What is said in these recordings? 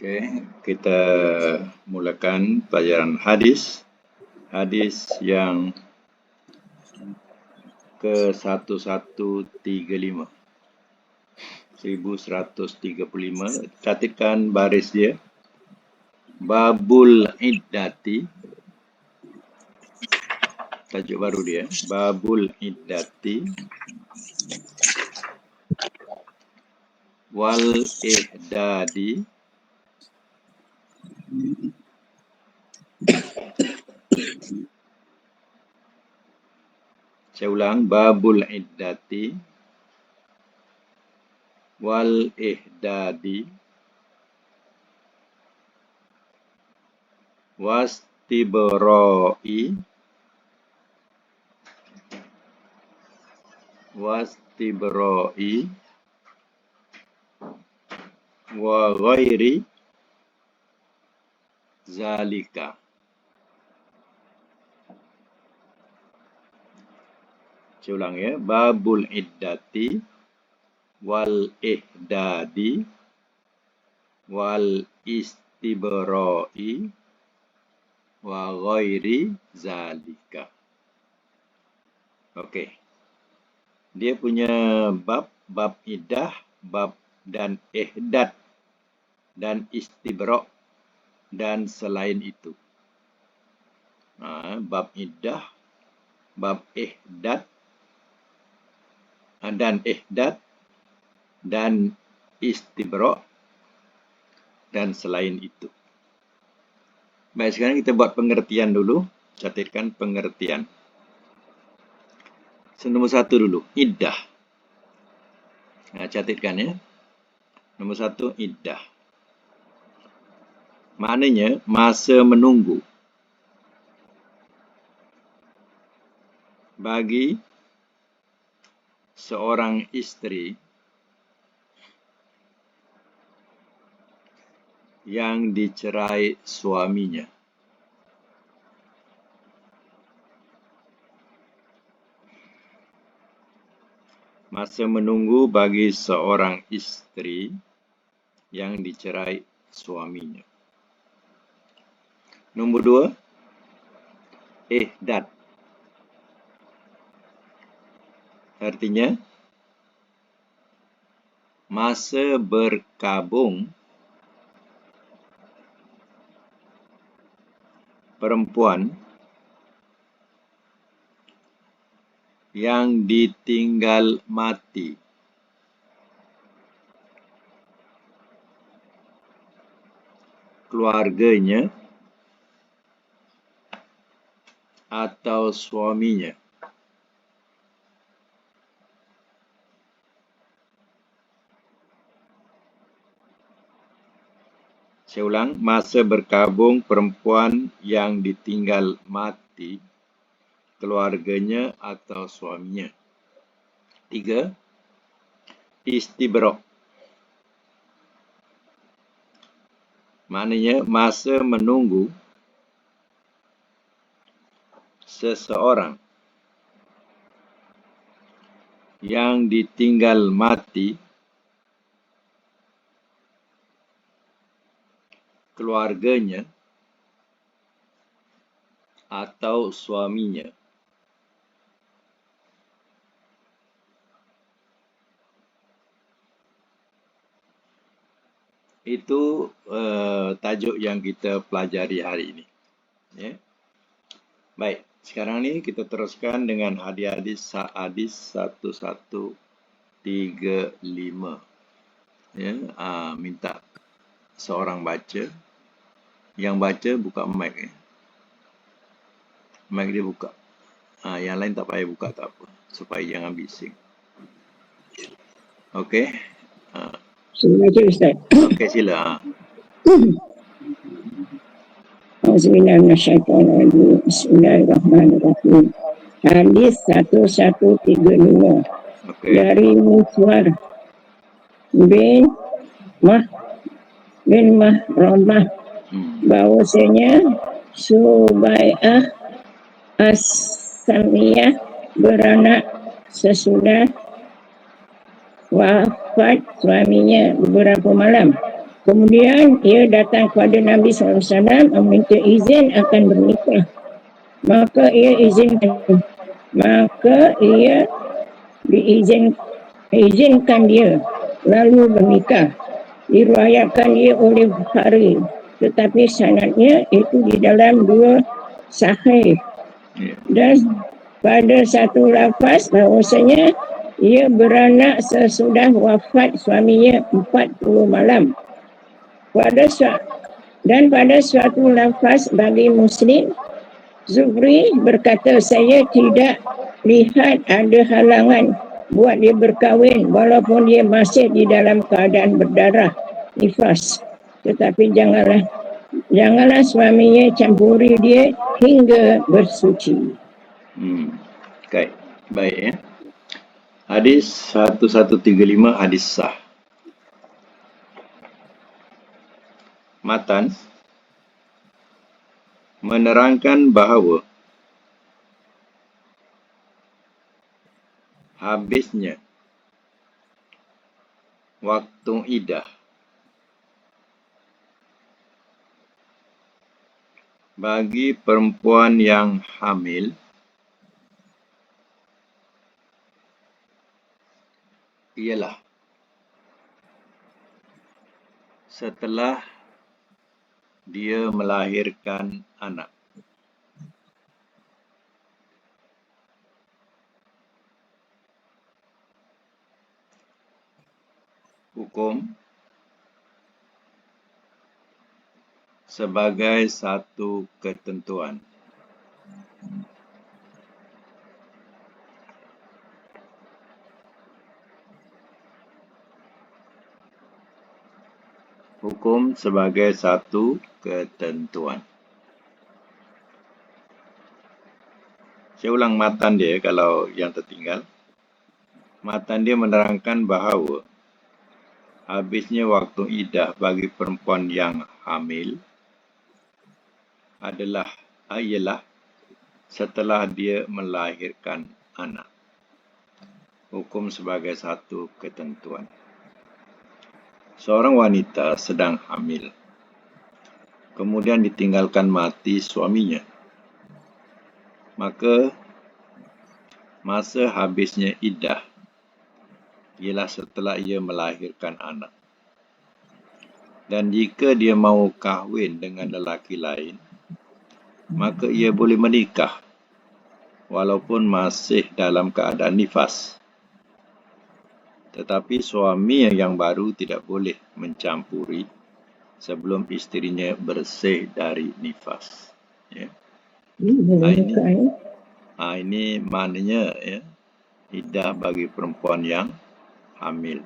Oke, kita mulakan pelajaran hadis. Hadis yang ke-1135. 1135. Catatkan baris dia. Babul iddati. Tajuk baru dia. Babul iddati. Wal ihdadi. Saya ulang, babul iddati wal ihdadi wastibroi wa ghairi zalika. Saya ulang ya, babul iddati wal ihdadi wal istibroi wa ghairi zalika. Okey. Dia punya bab iddah, bab dan ihdad dan istibra dan selain itu. Bab iddah, bab ihdad dan ihdad dan istibra dan selain itu. Baik, sekarang kita buat pengertian dulu. Catatkan pengertian. Nombor 1 dulu, iddah. Catatkan ya. Nombor 1, iddah. Maknanya masa menunggu bagi seorang isteri yang dicerai suaminya. Masa menunggu bagi seorang isteri yang dicerai suaminya. Nombor 2, ihdad. Artinya, masa berkabung perempuan yang ditinggal mati keluarganya atau suaminya. Saya ulang, masa berkabung perempuan yang ditinggal mati keluarganya atau suaminya. 3, istibra. Maknanya masa menunggu seseorang yang ditinggal mati keluarganya atau suaminya. Itu tajuk yang kita pelajari hari ini. Ya. Baik, sekarang ni kita teruskan dengan hadis 1135. Ya, minta seorang baca. Yang baca buka mic ya. Mic dia buka. Yang lain tak payah buka, tak apa. Supaya jangan bising. Okey. Sila je Ustaz. Okey, sila. Bismillahirrahmanirrahim. Hadis 1135 dari Muswar bin Mahramah bahwasanya Subai'ah As-Samiyah beranak sesudah wafat suaminya beberapa malam. Kemudian ia datang kepada Nabi SAW meminta izin akan bernikah. Maka ia izinkan. Maka ia izinkan dia lalu bernikah. Diriwayatkan ia oleh Bukhari, tetapi sanadnya itu di dalam dua sahih. Dan pada satu lafaz bahawasanya ia beranak sesudah wafat suaminya 40 malam. Pada suatu lafaz bagi Muslim, Zuhri berkata, saya tidak lihat ada halangan buat dia berkahwin walaupun dia masih di dalam keadaan berdarah nifas. Tetapi janganlah suaminya campuri dia hingga bersuci. Okay. Baik ya. Hadis 1135 hadis sah. Matan menerangkan bahawa habisnya waktu iddah bagi perempuan yang hamil ialah setelah dia melahirkan anak. Hukum sebagai satu ketentuan. Hukum sebagai satu ketentuan. Saya ulang matan dia kalau yang tertinggal. Matan dia menerangkan bahawa habisnya waktu iddah bagi perempuan yang hamil ialah setelah dia melahirkan anak. Hukum sebagai satu ketentuan. Seorang wanita sedang hamil, kemudian ditinggalkan mati suaminya, maka masa habisnya iddah ialah setelah ia melahirkan anak. Dan jika dia mahu kahwin dengan lelaki lain, maka ia boleh menikah walaupun masih dalam keadaan nifas. Tetapi suami yang baru tidak boleh mencampuri sebelum isterinya bersih dari nifas. Ya. Ini maknanya ya, iddah bagi perempuan yang hamil.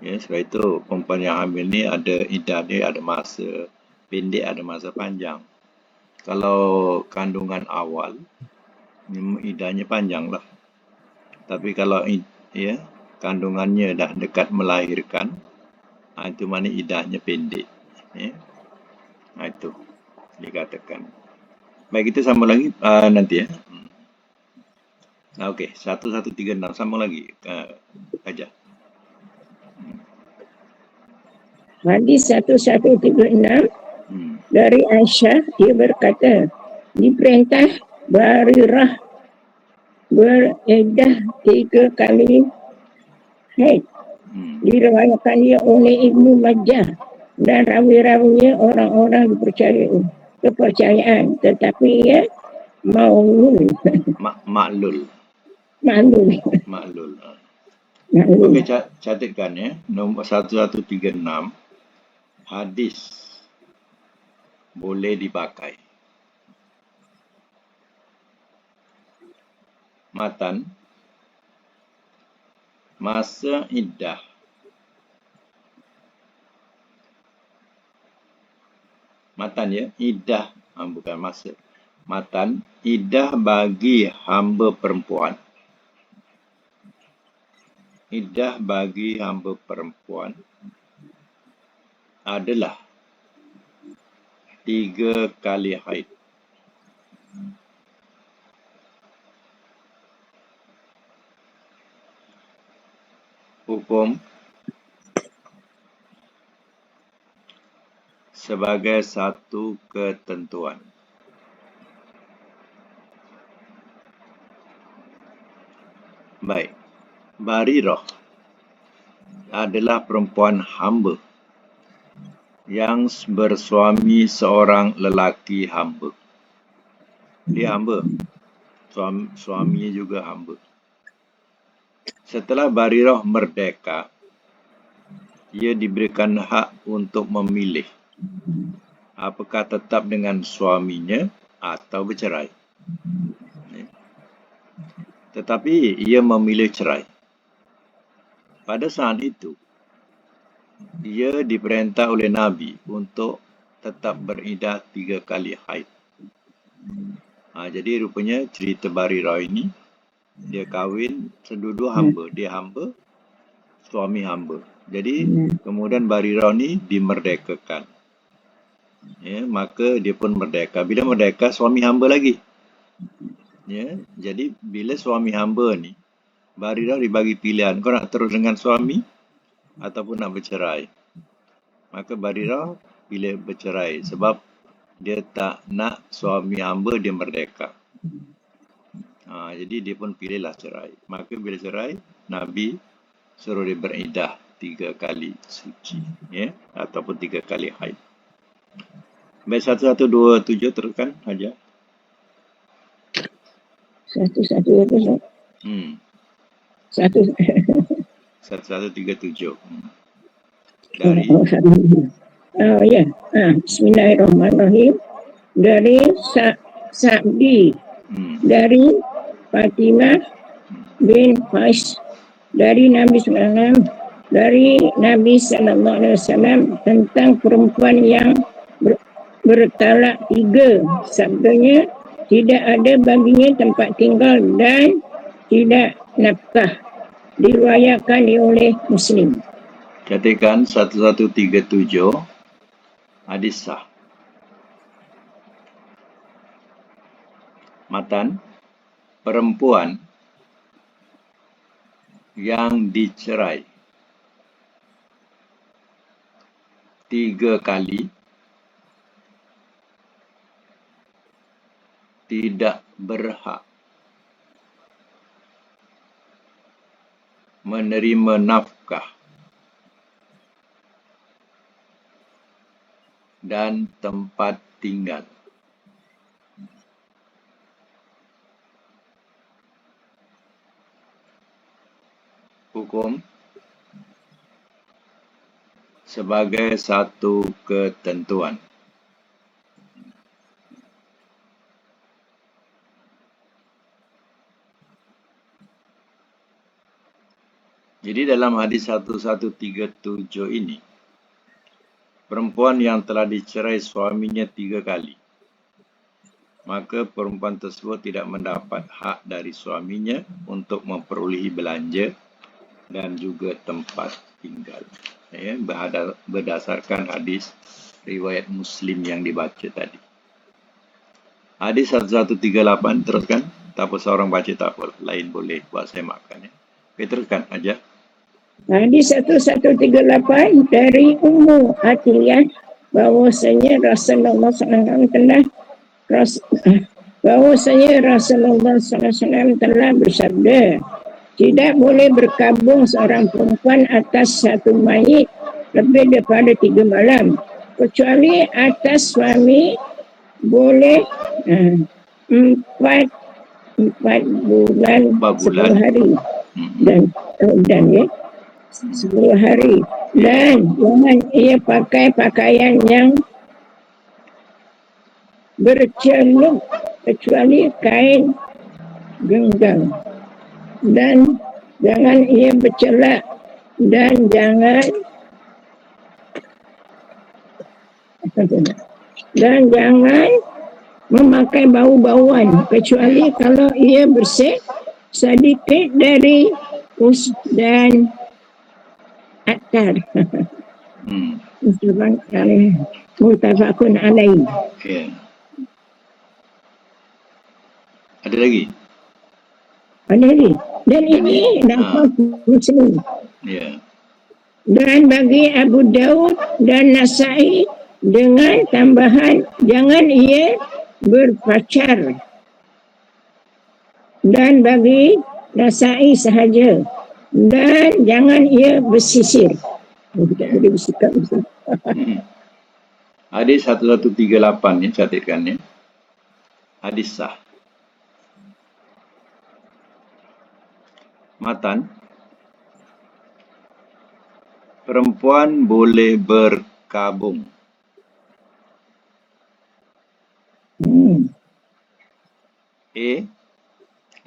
Ya, sebab itu perempuan yang hamil ni ada iddah dia, ada masa pendek, ada masa panjang. Kalau kandungan awal, iddahnya panjang lah. Tapi kalau kandungannya dah dekat melahirkan, itu maknanya iddahnya pendek. Ya. Itu dikatakan. Baik, kita sambung lagi nanti ya. Okey, 1136 sambung lagi. Ajar. Hadis 1136 dari Aisyah, dia berkata, diperintah Barirah beriddah 3 kali haid. Diriwayatkan dia oleh Ibnu Majah dan rawi-rawinya orang-orang kepercayaan, tetapi ia maulul. Maklul. Okey, catatkan ya. Nombor 1136. Hadis boleh dipakai. Matan, masa iddah matan ya, iddah bukan masa. Matan, iddah bagi hamba perempuan. Iddah bagi hamba perempuan adalah 3 kali haid. Hukum sebagai satu ketentuan. Baik, Barirah adalah perempuan hamba yang bersuami seorang lelaki hamba. Dia hamba, suaminya juga hamba. Setelah Barirah merdeka, ia diberikan hak untuk memilih apakah tetap dengan suaminya atau bercerai. Tetapi ia memilih cerai. Pada saat itu, ia diperintah oleh Nabi untuk tetap beriddah 3 kali haid. Jadi rupanya cerita Barirah ini, dia kahwin sedua-dua hamba. Dia hamba, suami hamba. Jadi kemudian Barirah ni dimerdekakan. Maka dia pun merdeka. Bila merdeka, suami hamba lagi. Jadi bila suami hamba ni, Barirah dibagi pilihan, kau nak terus dengan suami ataupun nak bercerai. Maka Barirah pilih bercerai sebab dia tak nak suami hamba dia merdeka. Jadi dia pun pilihlah cerai. Maka bila cerai, Nabi suruh dia beriddah 3 kali suci, ataupun 3 kali haid. Baik, 1127 teruskan Hajar. 1127. 1137. Dari Bismillahirrahmanirrahim. Dari Sa'di, dari Fatimah bin Qais, dari Nabi SAW, dari Nabi SAW tentang perempuan yang bertalak 3. Sabdanya, tidak ada baginya tempat tinggal dan tidak nafkah. Diriwayatkan oleh Muslim. Katakan 1137 hadis sah. Matan, perempuan yang dicerai 3 kali tidak berhak menerima nafkah dan tempat tinggal. Hukum sebagai satu ketentuan. Jadi dalam hadis 1137 ini, perempuan yang telah dicerai suaminya 3 kali, maka perempuan tersebut tidak mendapat hak dari suaminya untuk memperolehi belanja dan juga tempat tinggal. Berdasarkan hadis riwayat Muslim yang dibaca tadi. Hadis 1138 teruskan. Tak apa seorang baca tak apa. Lain boleh buat saya makan. Teruskan aja. Hadis 1138 dari Ummu Atiyah bahwasanya Rasulullah SAW telah bersabda, tidak boleh berkabung seorang perempuan atas satu mayit lebih daripada 3 malam, kecuali atas suami boleh 4 bulan 10 hari dan 10 hari, dan jangan ia pakai pakaian yang bercelup kecuali kain genggang, dan jangan ia bercelak, dan jangan memakai bau-bauan kecuali kalau ia bersih sedikit dari us dan atar. Muttafaqun alaih. Ada lagi? Ada lagi. Dan ini dapat Muslim. Ya. Dan bagi Abu Daud dan Nasai dengan tambahan jangan ia berpacar dan bagi rasai sahaja, dan jangan ia bersisir. Kita boleh bersikap betul. Hadis 1138 ni catatkan ni. Hadis sah. Matan, perempuan boleh berkabung.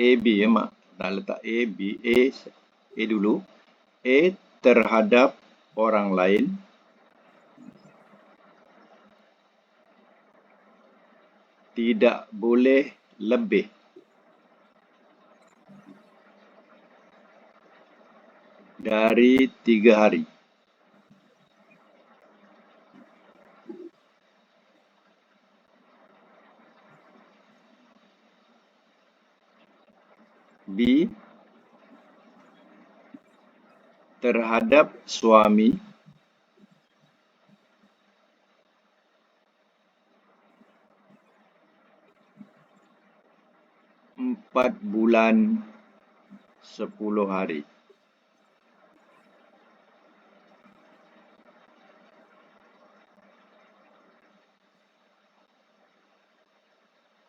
A, B ya mak. Nak letak A, B, A dulu. A terhadap orang lain. Tidak boleh lebih dari 3 hari. B, terhadap suami empat bulan 10 hari.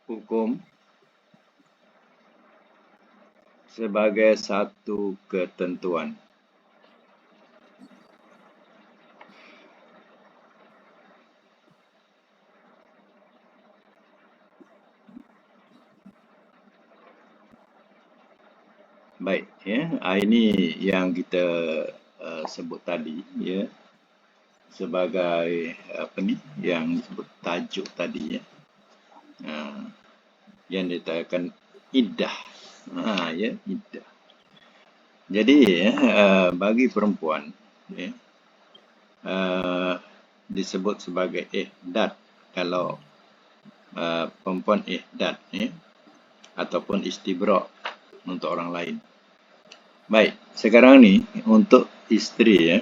Hukum sebagai satu ketentuan. Baik, ya. Ini yang kita sebut tadi, ya, sebagai apa ni, yang disebut tajuk tadi, ya. Yang dikatakan iddah. Ya, iddah. Jadi, bagi perempuan, ya, disebut sebagai ihdad kalau perempuan ihdad, ya, ataupun istibra' untuk orang lain. Baik, sekarang ni untuk isteri, ya.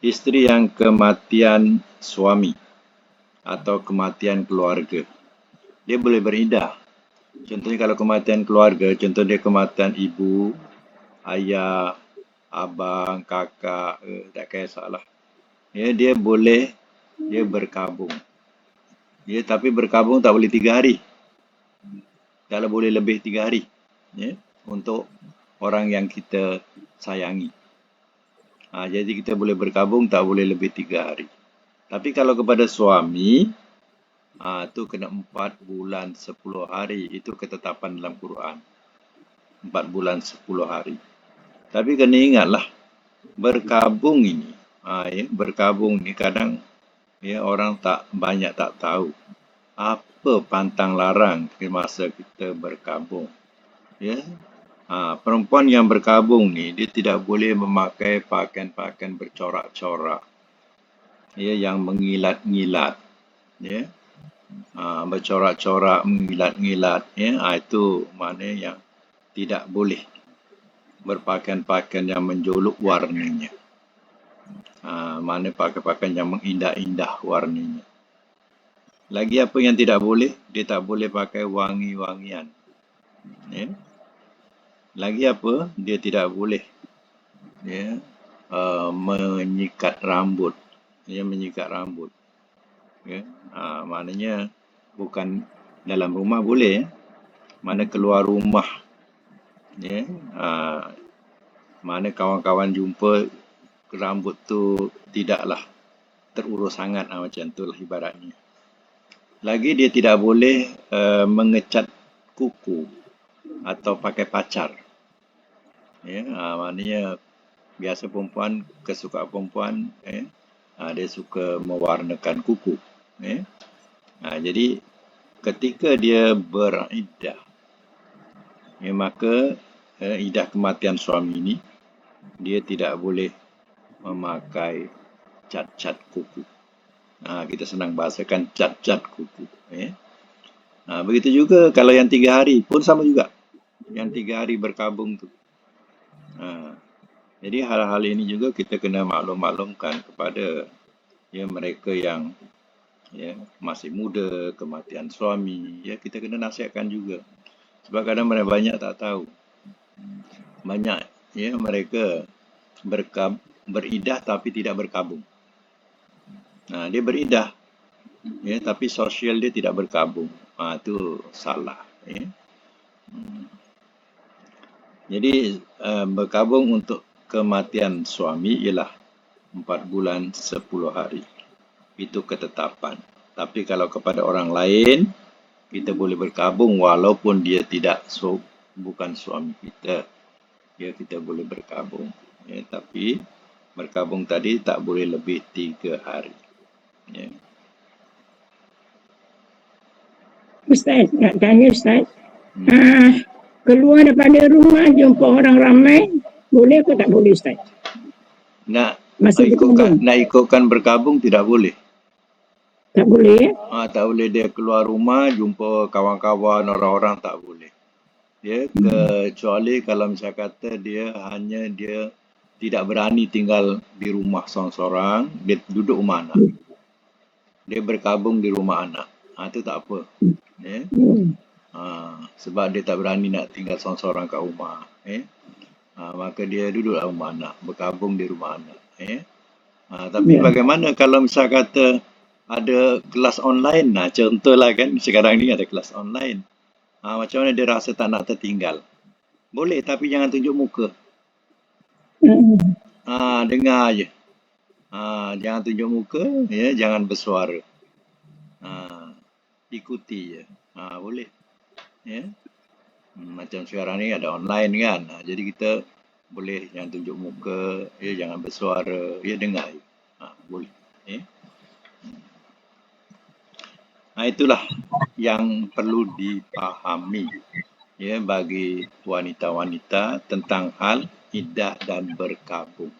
Isteri yang kematian suami atau kematian keluarga, dia boleh beriddah. Contohnya kalau kematian keluarga, contoh dia kematian ibu, ayah, abang, kakak, tak kisahlah. Ya, dia boleh berkabung. Ya, tapi berkabung tak boleh 3 hari. Tak boleh lebih 3 hari. Ya, untuk orang yang kita sayangi. Jadi kita boleh berkabung tak boleh lebih 3 hari. Tapi kalau kepada suami, tu kena 4 bulan 10 hari. Itu ketetapan dalam Quran. 4 bulan 10 hari. Tapi kena ingatlah, berkabung ini, berkabung ni kadang, ya, orang banyak tak tahu apa pantang larang masa kita berkabung. Ya, perempuan yang berkabung ni dia tidak boleh memakai pakaian-pakaian bercorak-corak, ya, yang mengilat-ngilat, ya, bercorak-corak, mengilat-ngilat, ya, itu maknanya yang tidak boleh berpakaian-pakaian yang menjolok warnanya. Mana pakaian-pakaian yang mengindah-indah warnanya. Lagi apa yang tidak boleh? Dia tak boleh pakai wangi-wangian. Ya. Lagi apa? Dia tidak boleh, ya, menyikat rambut. Ya, menyikat rambut. Ya. Maknanya bukan dalam rumah boleh, ya. Mana keluar rumah, ya, mana kawan-kawan jumpa rambut tu tidaklah terurus sangat, macam itulah ibaratnya. Lagi dia tidak boleh mengecat kuku atau pakai pacar. Ya, maknanya biasa perempuan, kesukaan perempuan, dia suka mewarnakan kuku. Ya. Jadi ketika dia beriddah, ya, maka iddah kematian suami ini dia tidak boleh memakai cat-cat kuku. Kita senang bahasakan cat-cat kuku. Begitu juga kalau yang 3 hari pun sama juga. Yang 3 hari berkabung tu. Jadi hal-hal ini juga kita kena maklum-maklumkan kepada, ya, mereka yang ya, masih muda, kematian suami, ya kita kena nasihatkan juga. Sebab kadang mereka banyak tak tahu. Banyak ya mereka beridah tapi tidak berkabung. Nah, dia beridah ya tapi sosial dia tidak berkabung. Itu salah ya. Jadi berkabung untuk kematian suami ialah 4 bulan 10 hari. Itu ketetapan. Tapi kalau kepada orang lain, kita boleh berkabung walaupun dia bukan suami kita. Ya, kita boleh berkabung. Ya, tapi berkabung tadi tak boleh lebih 3 hari. Ya. Ustaz, nak tanya Ustaz. Keluar daripada rumah jumpa orang ramai, boleh ke tak boleh Ustaz? Nak Masih berkabung? ikutkan berkabung tidak boleh. Tak boleh ya? Tak boleh dia keluar rumah jumpa kawan-kawan orang-orang, tak boleh. Ya, kecuali kalau misalnya kata dia tidak berani tinggal di rumah seorang-seorang, dia duduk rumah anak. Dia berkabung di rumah anak. Itu tak apa. Ya. Sebab dia tak berani nak tinggal seorang-seorang kat rumah. Maka dia duduk dalam rumah anak, berkabung di rumah anak. Tapi bagaimana kalau misal kata ada kelas online? Contohlah kan sekarang ni ada kelas online. Macam mana dia rasa tak nak tertinggal? Boleh tapi jangan tunjuk muka. Dengar je. Jangan tunjuk muka, ya, jangan bersuara. Ikuti je. Boleh. Ya. Macam sekarang ni ada online kan. Jadi kita boleh jangan tunjuk muka, ya, jangan bersuara, ya, dengar je. Boleh. Ya. Itulah yang perlu dipahami ya bagi wanita-wanita tentang hal iddah dan berkabung.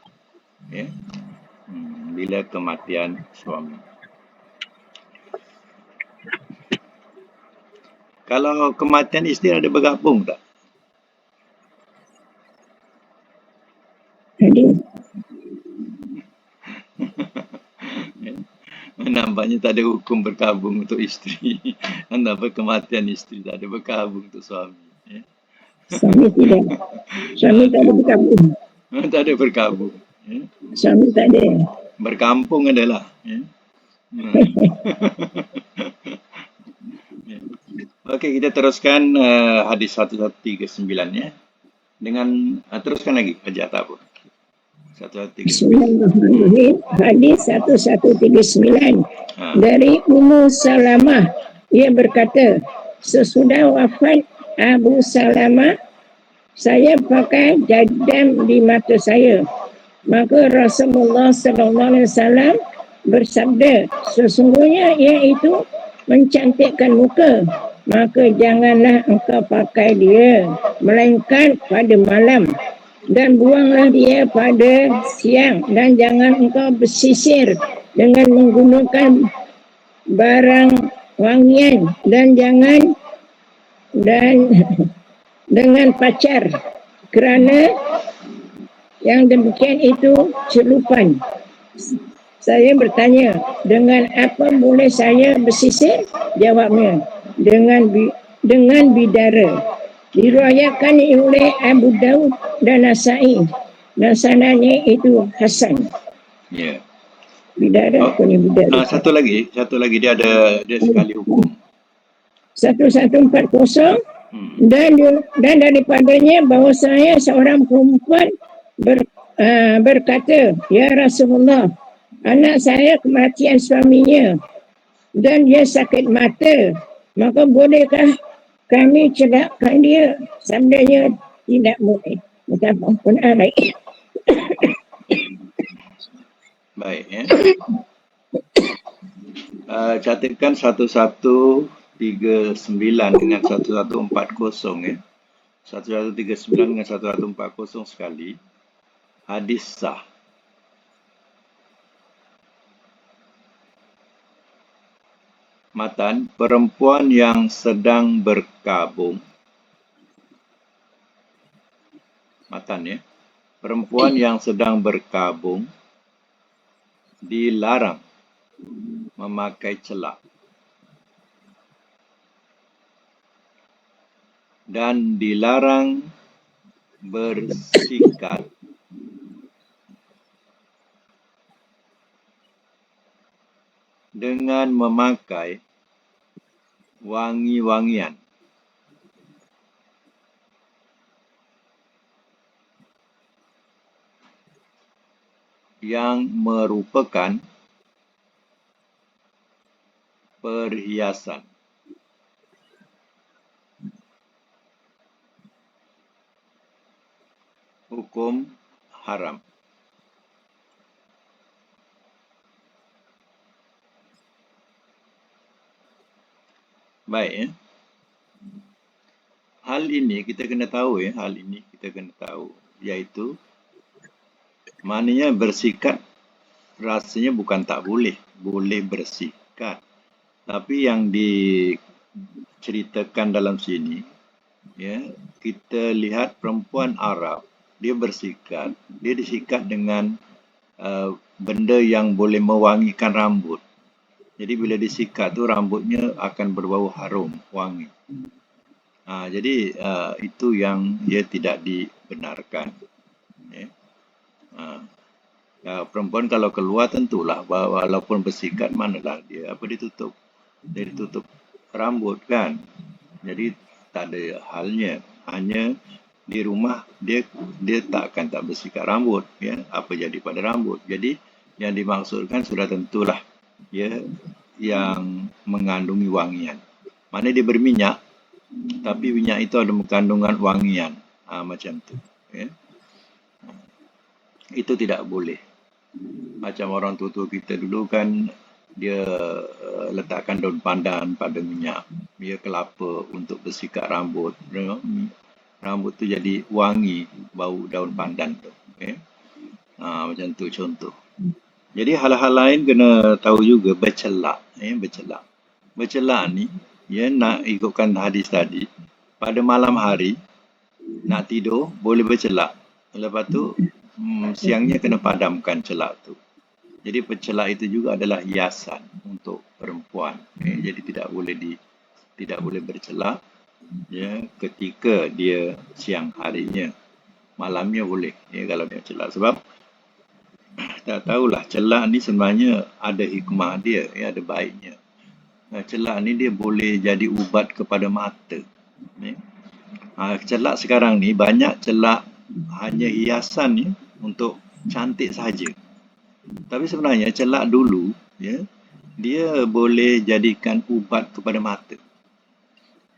Ya. Bila kematian suami. Kalau kematian isteri ada berkabung tak? Nampaknya tak ada hukum berkabung untuk isteri. Nampak kematian isteri tak ada berkabung untuk suami. Ya. Suami tidak. Suami tak ada berkabung. Tak ada berkabung. Ya. Suami tak ada. Berkampung adalah. Ya. Okey, kita teruskan hadis 1139 ya. Dengan teruskan lagi aja tak apa. 1139. Bismillahirrahmanirrahim. Hadis 1139 dari Ummu Salamah, ia berkata, sesudah wafat Abu Salamah, saya pakai jadam di mata saya. Maka Rasulullah SAW bersabda, sesungguhnya iaitu mencantikkan muka, maka janganlah engkau pakai dia, melainkan pada malam, dan buanglah dia pada siang, dan jangan engkau bersisir dengan menggunakan barang wangian, dan dengan pacar, kerana yang demikian itu celupan. Saya bertanya, dengan apa boleh saya bersisir? Jawabnya, dengan bidara. Diriwayatkan oleh Abu Daud dan Nasa'i, dan sanadnya itu Hasan. Ya. Bidara punya bidara. Satu lagi dia sekali hukum. 1140 dan daripadanya bahawa saya seorang perempuan berkata, ya Rasulullah, anak saya kematian suaminya dan dia sakit mata, maka bolehkah kami cedakkan dia? Sabdanya, tidak boleh. Minta ampun baik. Baik ya. Catatkan 1139 dengan 1140 ya. 1139 dengan 1140 sekali. Hadis sah. Matan, perempuan yang sedang berkabung. Matan ya. Perempuan yang sedang berkabung dilarang memakai celak dan dilarang bersikat dengan memakai wangi-wangian yang merupakan perhiasan. Hukum haram. Baik, ya. Hal ini kita kena tahu, iaitu maknanya bersikat rasanya bukan tak boleh, boleh bersikat. Tapi yang diceritakan dalam sini, ya, kita lihat perempuan Arab, dia bersikat, dia disikat dengan benda yang boleh mewangikan rambut. Jadi bila disikat tu rambutnya akan berbau harum, wangi. Jadi itu yang dia tidak dibenarkan. Ya. Perempuan kalau keluar tentulah walaupun bersikat manalah dia ditutup. Dia ditutup rambut kan. Jadi tak ada halnya. Hanya di rumah dia tak akan tak bersikat rambut, ya. Apa jadi pada rambut. Jadi yang dimaksudkan sudah tentulah ya yang mengandungi wangian. Mana dia berminyak tapi minyak itu ada kandungan wangian. Macam tu, ya. Itu tidak boleh. Macam orang tua-tua kita dulu kan, dia letakkan daun pandan pada minyak, dia kelapa untuk bersikat rambut. Rambut tu jadi wangi, bau daun pandan tu. Okay? Macam tu contoh. Jadi hal-hal lain kena tahu juga, bercelak. Bercelak ni, ya, nak ikutkan hadis tadi, pada malam hari, nak tidur, boleh bercelak. Lepas tu, siangnya kena padamkan celak tu. Jadi pencelak itu juga adalah hiasan untuk perempuan. Jadi tidak boleh bercelak, ya, ketika dia siang harinya. Malamnya boleh, ya, kalau dia celak. Sebab tak tahulah celak ni sebenarnya ada hikmah dia, ya, ada baiknya. Celak ni dia boleh jadi ubat kepada mata. Ya. Celak sekarang ni banyak celak hanya hiasan, ya, untuk cantik saja. Tapi sebenarnya celak dulu, ya, dia boleh jadikan ubat kepada mata.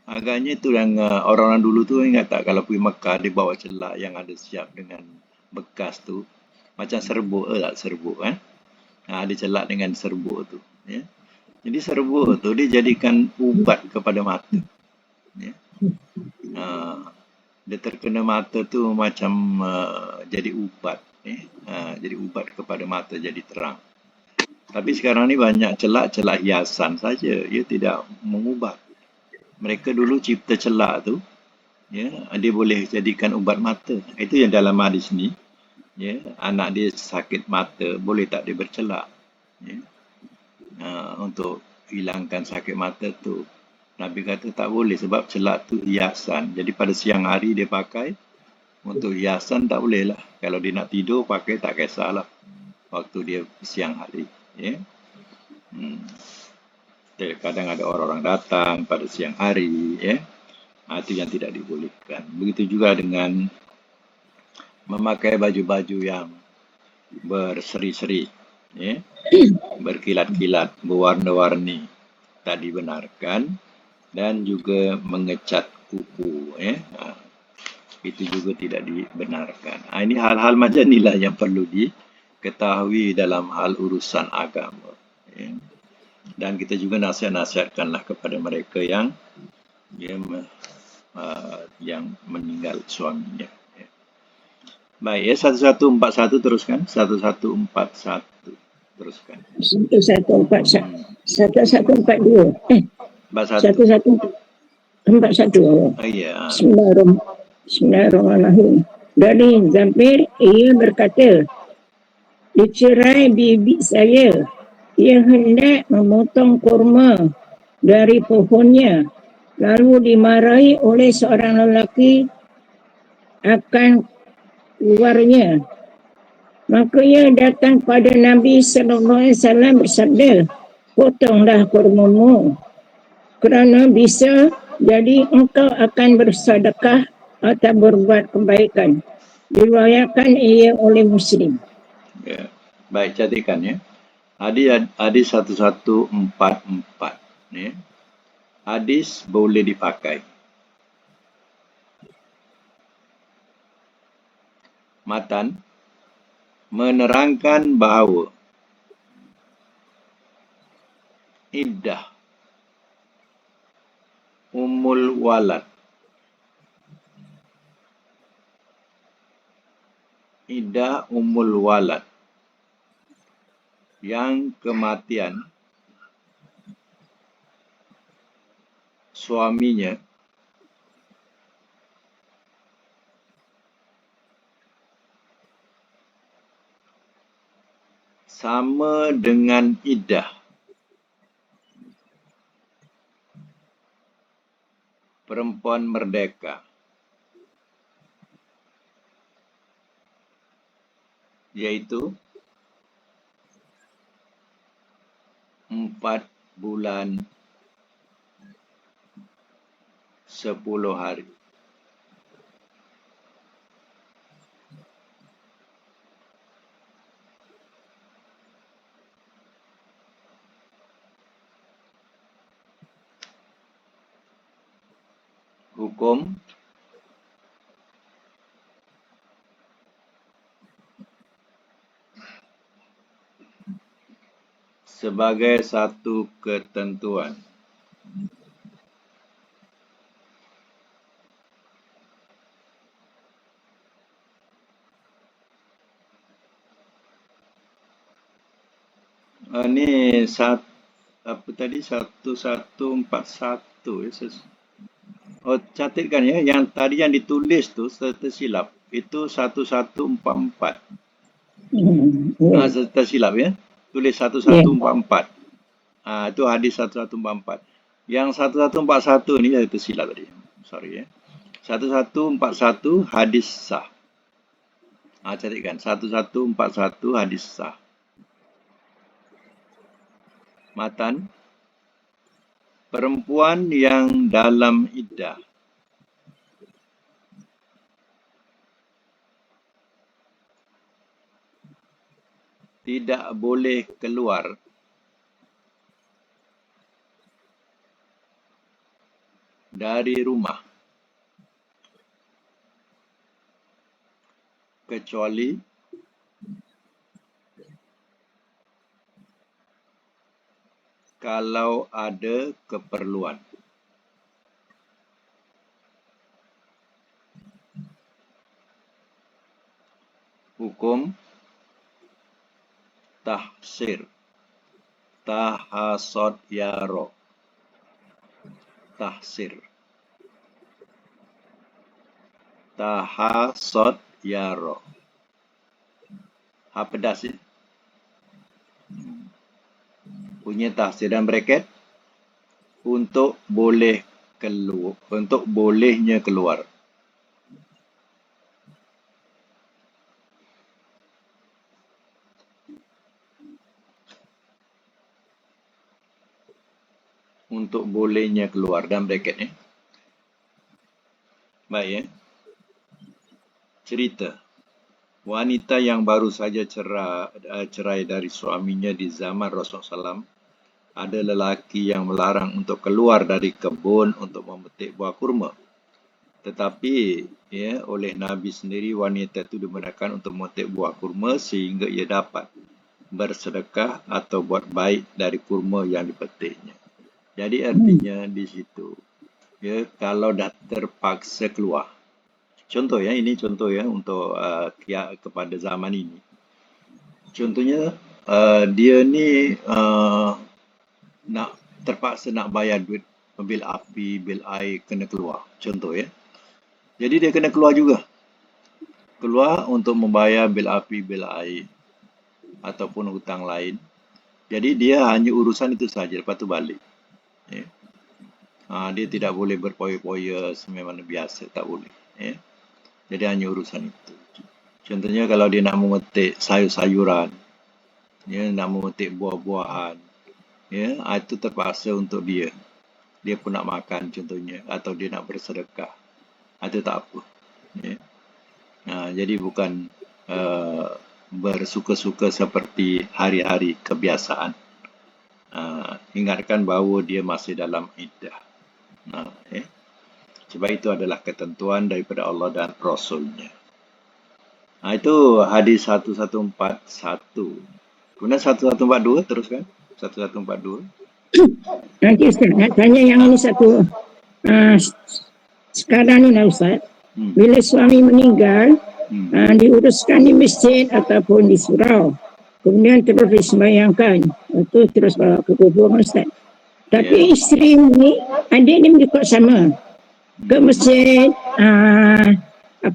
Agaknya tu yang orang-orang dulu tu ingat tak, kalau pergi Mekah dia bawa celak yang ada siap dengan bekas tu, macam serbuk lah, serbuk kan. Dia celak dengan serbuk tu, ya. Jadi serbuk tu dia jadikan ubat kepada mata, ya. Dia terkena mata tu macam jadi ubat, jadi ubat kepada mata, jadi terang. Tapi sekarang ni banyak celak hiasan saja, ia tidak mengubat. Mereka dulu cipta celak tu, ya, dia boleh jadikan ubat mata. Itu yang dalam hadis ni, ya, anak dia sakit mata, boleh tak dia bercelak, ya, untuk hilangkan sakit mata tu. Nabi kata tak boleh sebab celak tu hiasan. Jadi pada siang hari dia pakai, untuk hiasan tak boleh lah. Kalau dia nak tidur pakai tak kisahlah waktu dia siang hari, ya. Kadang ada orang-orang datang pada siang hari, ya. Itu yang tidak dibolehkan. Begitu juga dengan memakai baju-baju yang berseri-seri, ya, berkilat-kilat, berwarna-warni, tak dibenarkan. Dan juga mengecat kuku, ya. Itu juga tidak dibenarkan. Ini hal-hal macam inilah yang perlu diketahui dalam hal urusan agama, ya. Dan kita juga nasihatkanlah kepada mereka yang meninggal suaminya. Ya. Baik, ya, 1141 teruskan. 1141 teruskan. 1142. 1141. Ya. Bismillahirrahmanirrahim. Dari Zampir, ia berkata, dicerai bibi saya ia hendak memotong kurma dari pohonnya, lalu dimarahi oleh seorang lelaki akan keluarnya. Maka ia datang pada Nabi SAW bersabda, potonglah kurmamu, kerana bisa jadi engkau akan bersedekah atau berbuat kebaikan. Diriwayatkan ia oleh Muslim. Ya. Baik, catatkan ya. Hadis 1144. Ya. Hadis boleh dipakai. Matan menerangkan bahawa iddah ummul walad, iddah ummul walad yang kematian suaminya sama dengan iddah perempuan merdeka, yaitu 4 bulan 10 hari. Hukum sebagai satu ketentuan. Ini apa tadi 1141 ya. Oh, catatkan ya, yang tadi yang ditulis tu tersilap. Itu 1144. Tersilap ya. Tulis 1144. Itu hadis 1144. Yang 1141 ni saya tersilap tadi. Sorry ya. 1141 hadis sah. Catatkan 1141 hadis sah. Matan, perempuan yang dalam iddah tidak boleh keluar dari rumah kecuali kalau ada keperluan. Hukum tahsir, tahasod yaro, tahsir, tahasod yaro. Pedas ya? Punya tahsir dan bracket untuk boleh keluar, untuk bolehnya keluar. Untuk bolehnya keluar dan bracket ya. Baik ya. Cerita. Wanita yang baru saja cerai dari suaminya di zaman Rasulullah SAW, ada lelaki yang melarang untuk keluar dari kebun untuk memetik buah kurma. Tetapi ya, oleh Nabi sendiri wanita itu dibenarkan untuk memetik buah kurma sehingga ia dapat bersedekah atau buat baik dari kurma yang dipetiknya. Jadi artinya di situ ya, kalau dah terpaksa keluar. Contoh ya, ini contoh ya untuk kepada zaman ini. Contohnya dia ni nak terpaksa nak bayar duit bil api, bil air, kena keluar. Contoh ya. Jadi dia kena keluar juga. Keluar untuk membayar bil api, bil air ataupun hutang lain. Jadi dia hanya urusan itu saja, lepas tu balik. Ya. Dia tidak boleh berpoya-poya sebagaimana biasa, tak boleh. Ya. Jadi hanya urusan itu. Contohnya kalau dia nak memetik sayur-sayuran, ya, nak memetik buah-buahan, ya, itu terpaksa untuk dia. Dia pun nak makan contohnya, atau dia nak bersedekah, itu tak apa. Ya. Jadi bukan bersuka-suka seperti hari-hari kebiasaan. Ingatkan bahawa dia masih dalam iddah. Sebab itu adalah ketentuan daripada Allah dan Rasulnya. Itu hadis 1141. Kemudian 1142 teruskan. 1142. Nanti Ustaz nak tanya yang ini satu. Sekarang ni lah Ustaz, bila suami meninggal, diuruskan di masjid ataupun di surau, kemudian terus disembayangkan, itu terus bawa ke kuburan Ustaz. Tapi isteri ni, adik ni juga sama, ke masjid,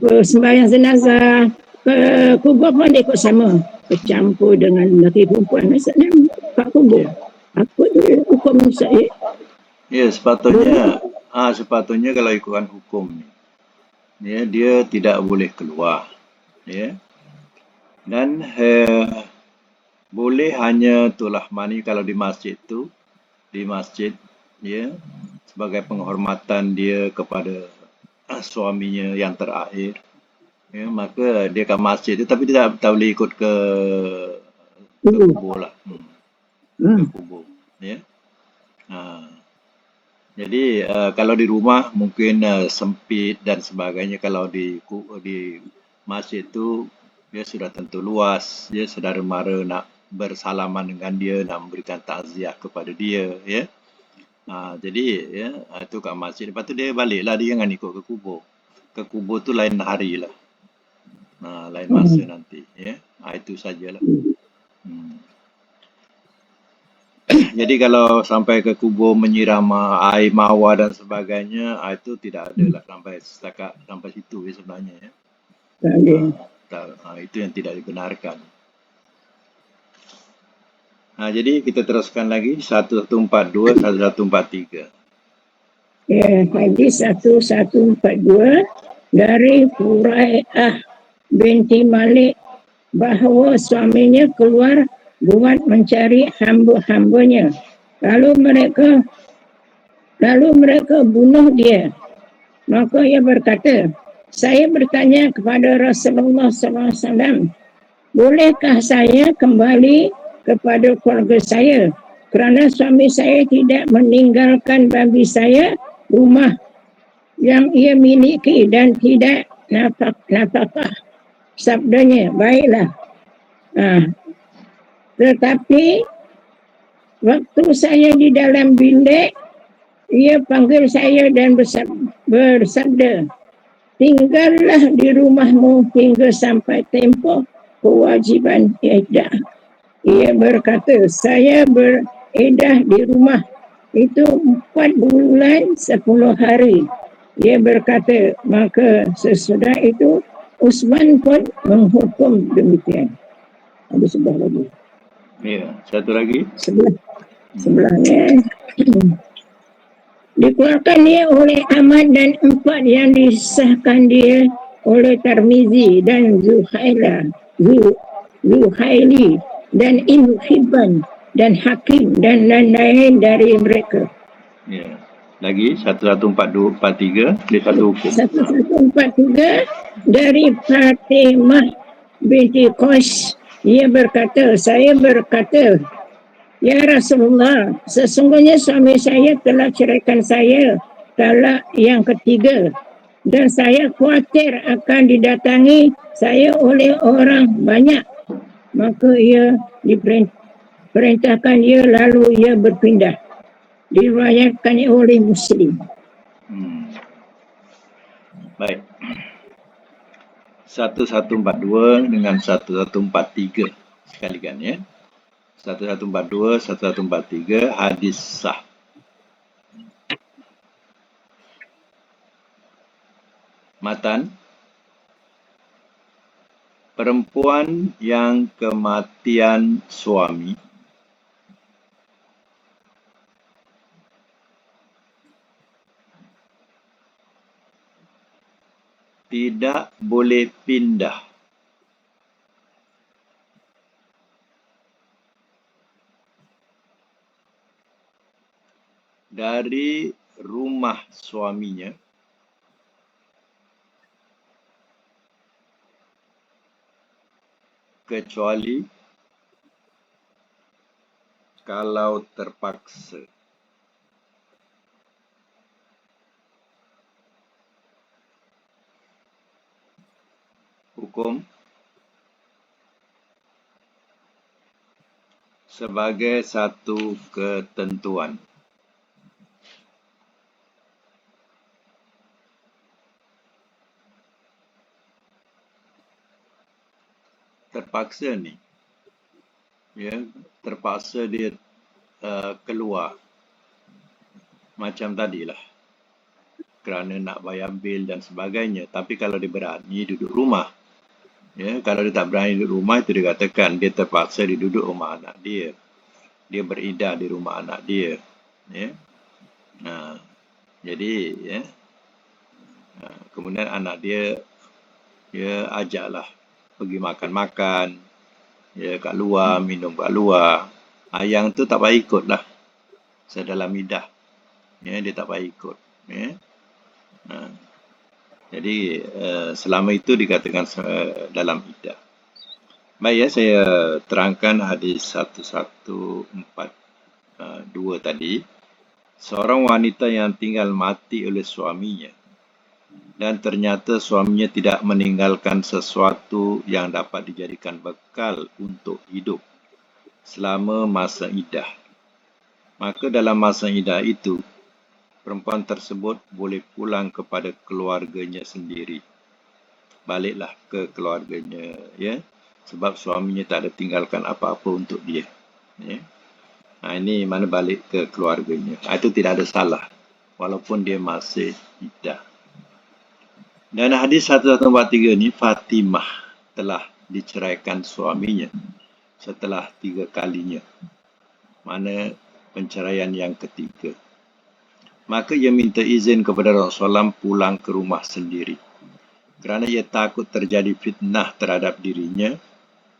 sembahyang jenazah, ke kubur pun dia ikut sama, bercampur dengan lelaki perempuan Ustaz, kat kubur. Apa tu hukum Ustaz? Ya, sepatutnya kalau ikutkan hukum ni, ya, dia tidak boleh keluar, ya. Dan boleh hanya tulah mani kalau di masjid tu, ya, sebagai penghormatan dia kepada suaminya yang terakhir, ya, maka dia ke masjid tu, tapi dia tak boleh ikut ke kubur lah. Ke kubur, ya. Jadi kalau di rumah mungkin sempit dan sebagainya. Kalau di masjid tu dia sudah tentu luas, dia saudara mara nak bersalaman dengan dia, nak memberikan takziah kepada dia, ya. Jadi ya, itu kat masjid. Lepas tu dia baliklah, dia jangan ikut ke kubur. Ke kubur tu lain hari lah, lain masa nanti, ya. Itu sajalah. Jadi kalau sampai ke kubur menyiram air mawar dan sebagainya, itu tidak ada lah sampai situ sebenarnya. Ya. Itu yang tidak dibenarkan. Jadi kita teruskan lagi 1142, 1143. Ya, hadis 1142 dari Hurairah binti Malik bahawa suaminya keluar buat mencari hamba-hambanya. Lalu mereka bunuh dia. Maka ia berkata, saya bertanya kepada Rasulullah SAW, bolehkah saya kembali kepada keluarga saya? Kerana suami saya tidak meninggalkan bagi saya rumah yang ia miliki dan tidak nafkah. Sabdanya, baiklah. Tetapi waktu saya di dalam bilik, ia panggil saya dan bersabda, tinggallah di rumahmu hingga sampai tempoh kewajiban iddah. Ia berkata, saya beriddah di rumah itu 4 bulan 10 hari. Ia berkata, maka sesudah itu Utsman pun menghukum demikian. Ada sebelah lagi. Ya, satu lagi. Sebelahnya. Dikeluarkan dia oleh Ahmad dan 4 yang disahkan dia oleh Tirmizi dan Zuhaili dan Ibnu Hibban dan Hakim dan lain-lain dari mereka. Ya. Lagi 1143 di satu hukum. 1143 dari Fatimah binti Qais. Ia berkata, saya berkata, ya Rasulullah, sesungguhnya suami saya telah ceraikan saya talak yang ketiga dan saya khawatir akan didatangi saya oleh orang banyak. Maka ia diperintahkan ia lalu ia berpindah. Diriwayatkan oleh Muslim. Baik. 1142 dengan 1143 sekalian, ya. 1142, 1143 hadis sah. Matan, perempuan yang kematian suami tidak boleh pindah dari rumah suaminya kecuali kalau terpaksa. Hukum sebagai satu ketentuan. Terpaksa ni, ya, terpaksa dia keluar macam tadilah kerana nak bayar bil dan sebagainya. Tapi kalau dia berani duduk rumah, ya, kalau dia tak berani duduk rumah, itu dikatakan dia terpaksa duduk rumah anak dia. Dia beriddah di rumah anak dia, ya. Jadi, ya, kemudian anak dia ajaklah pergi makan-makan, ya, kat luar, minum kat luar. Yang tu tak payah ikut lah sedalam iddah, ya, dia tak payah ikut, ya. Jadi selama itu dikatakan dalam iddah. Baik, ya, saya terangkan hadis 1142 tadi. Seorang wanita yang tinggal mati oleh suaminya dan ternyata suaminya tidak meninggalkan sesuatu yang dapat dijadikan bekal untuk hidup selama masa iddah. Maka dalam masa iddah itu, perempuan tersebut boleh pulang kepada keluarganya sendiri. Baliklah ke keluarganya, ya, sebab suaminya tak ada tinggalkan apa-apa untuk dia, ya. Ini mana balik ke keluarganya. Itu tidak ada salah walaupun dia masih iddah. Dan hadis 1143 ni, Fatimah telah diceraikan suaminya setelah 3 kalinya. Mana penceraian yang ketiga. Maka ia minta izin kepada Rasulullah SAW pulang ke rumah sendiri. Kerana ia takut terjadi fitnah terhadap dirinya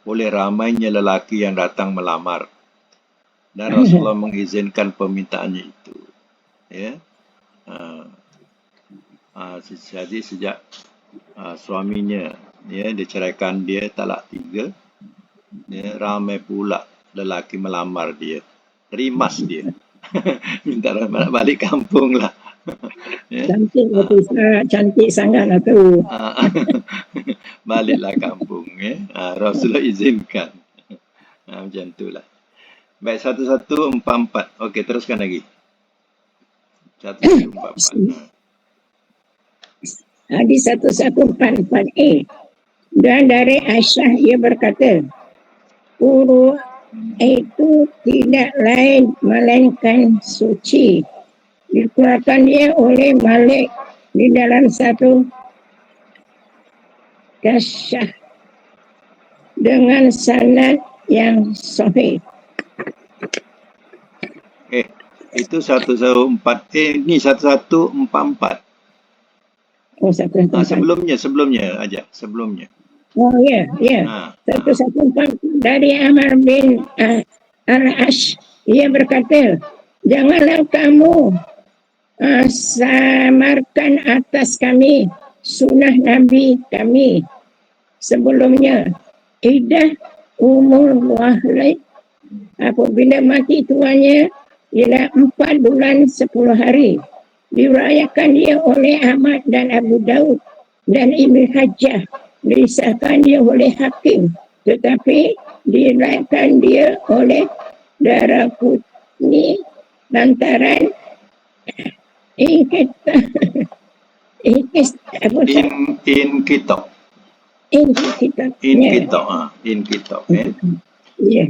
oleh ramainya lelaki yang datang melamar. Dan Rasulullah mengizinkan permintaannya itu. Ya. Jadi sejak suaminya, ya, diceraikan dia talak 3, ya, ramai pula lelaki melamar dia, rimas dia. Minta balik kampung lah. Ya. Cantik sangat lah tu. Baliklah kampung, ya. Rasulullah izinkan. Macam itulah. Baik, 1144. Okey, teruskan lagi. 1144. Hadis 1144A. Dan dari Aisyah ia berkata, Urwa itu tidak lain melainkan suci. Dikeluarkan dia oleh Malik di dalam satu kasyah dengan sanad yang sahih. Itu 114. Ini 1144. Oh, 1144. Sebelumnya aja, sebelumnya. Oh, ya. 114 dari Amr bin Al-Ash. Ia berkata, janganlah kamu samarkan atas kami sunnah Nabi kami sebelumnya. Iddah umur wahid apabila mati tuannya ialah 4 bulan 10 hari. Diriwayatkan dia oleh Ahmad dan Abu Daud dan Ibn Hajjah. Disahkan dia oleh Hakim, tetapi diriwayatkan dia oleh Daraqutni lantaran inkitab. Ya.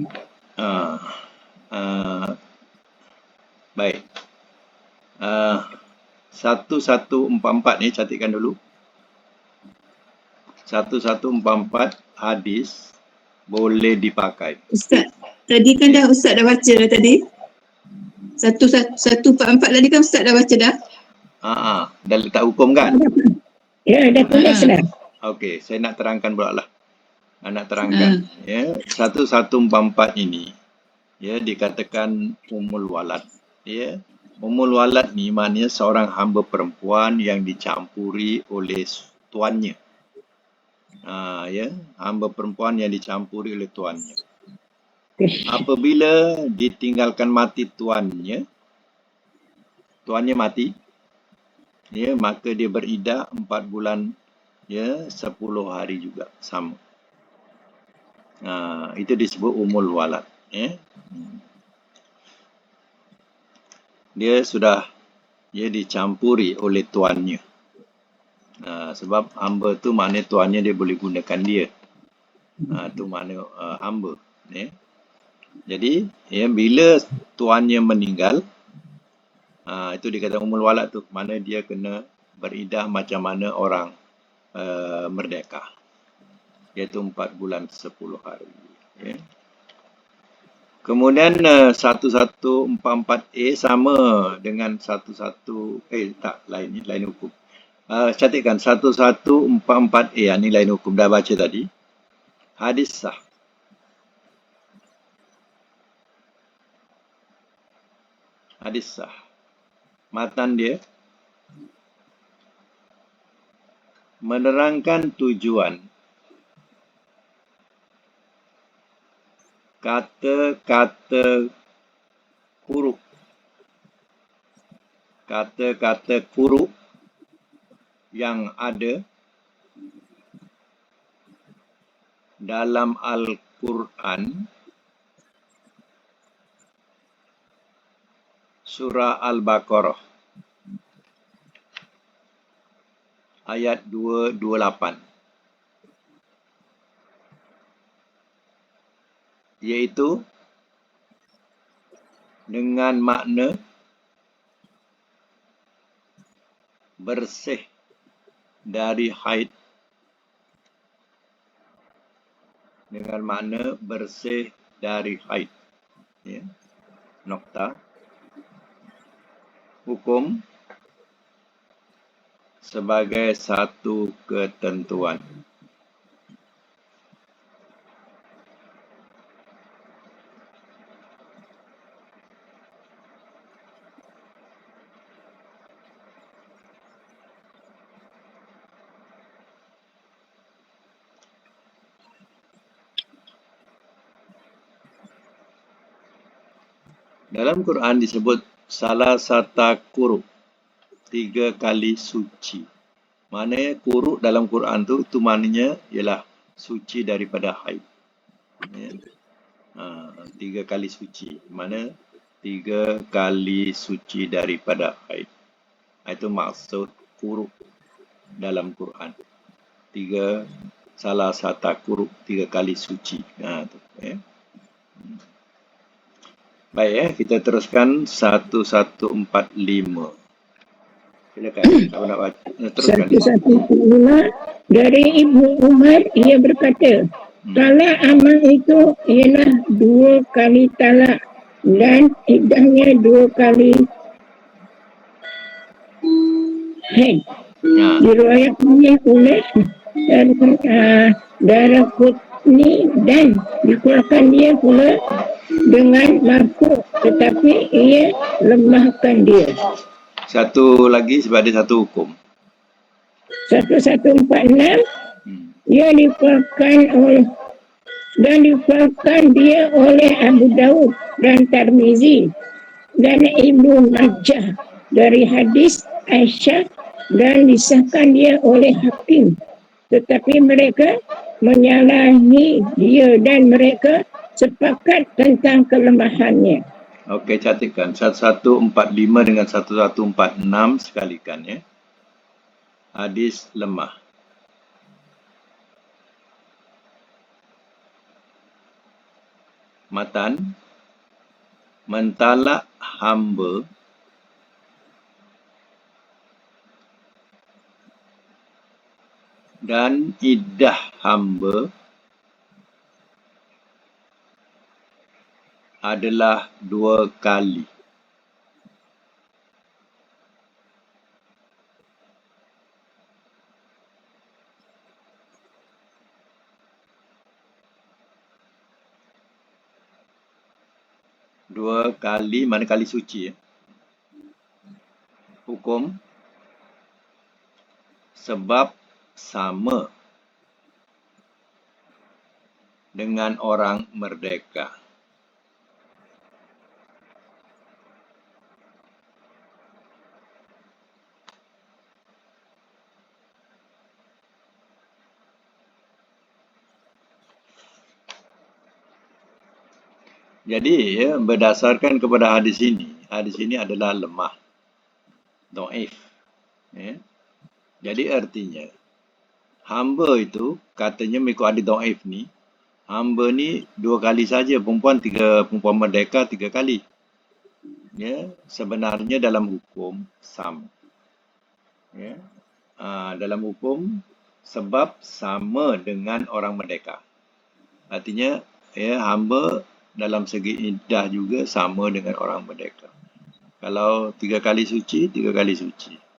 Baik. 1144 ni catatkan dulu. 1144 hadis boleh dipakai. Ustaz, tadi kan Ustaz dah baca dah tadi. 1144 tadi kan Ustaz dah baca dah. Dah letak hukum kan? Ya, dah tulis dah. Okey, saya nak terangkan pula lah. Nak terangkan. Ya, 1144 ini, ya, dikatakan Ummul Walad. Ya, Ummul Walad ni maknanya seorang hamba perempuan yang dicampuri oleh tuannya. Ya, hamba perempuan yang dicampuri oleh tuannya. Apabila ditinggalkan mati tuannya mati, ya, maka dia beriddah 4 bulan, ya, 10 hari juga sama. Itu disebut Ummul Walad. Ya. Dia sudah, ya, dicampuri oleh tuannya. Sebab hamba tu maknanya tuannya dia boleh gunakan dia. Tu makna hamba. Ya. Jadi, ya, bila tuannya meninggal, itu dikatakan Ummul Walad tu, mana dia kena beriddah macam mana orang merdeka, iaitu 4 bulan 10 hari. Ya. Kemudian 1144A sama dengan 11 lain hukum. Catatkan 1144A, ni lain hukum, dah baca tadi. Hadis sah. Hadis sah. Matan dia menerangkan tujuan kata-kata huruf, kata-kata huruf yang ada dalam Al-Quran surah Al-Baqarah ayat 228, iaitu dengan makna bersih dari haid, dengan makna bersih dari haid. Ya. Nokta. Hukum sebagai satu ketentuan. Dalam Quran disebut salah satu kuruk, 3 kali suci. Maknanya kuruk dalam Quran tu maknanya ialah suci daripada haid. Ya. 3 kali suci. Mana 3 kali suci daripada haid. Itu maksud kuruk dalam Quran. Salah satu kuruk 3 kali suci. Ya. Baik, ya, kita teruskan 1145. Silakan, kalau nak baca, teruskan. 1145 dari Ibnu Umar, ia berkata, talak amal itu ialah 2 kali talak dan iddahnya 2 kali haid. Diriwayatkan oleh Daraqutni dan dikeluarkan dia pula dengan marfu', tetapi ia lemahkan dia. Satu lagi sebab ada satu hukum. 1146 ia dikeluarkan dia oleh Abu Daud dan Tirmizi dan Ibnu Majah dari hadis Aisyah dan disahkan dia oleh Hakim, tetapi mereka menyalahi dia dan mereka sepakat tentang kelemahannya. Okey, catatkan 1145 dengan 1146 sekalikan, ya. Hadis lemah. Matan, mentalak hamba dan iddah hamba adalah 2 kali. 2 kali, mana kali suci ya? Hukum sebab sama dengan orang merdeka. Jadi ya, berdasarkan kepada hadis ini adalah lemah, dhaif. Ya. Jadi artinya hamba itu katanya mengikut hadis dhaif ni, hamba ni 2 kali saja, perempuan merdeka 3 kali. Ya, sebenarnya dalam hukum sama. Ya. Dalam hukum sebab sama dengan orang merdeka. Artinya ya, hamba dalam segi iddah juga sama dengan orang merdeka. Kalau 3 kali suci, 3 kali suci.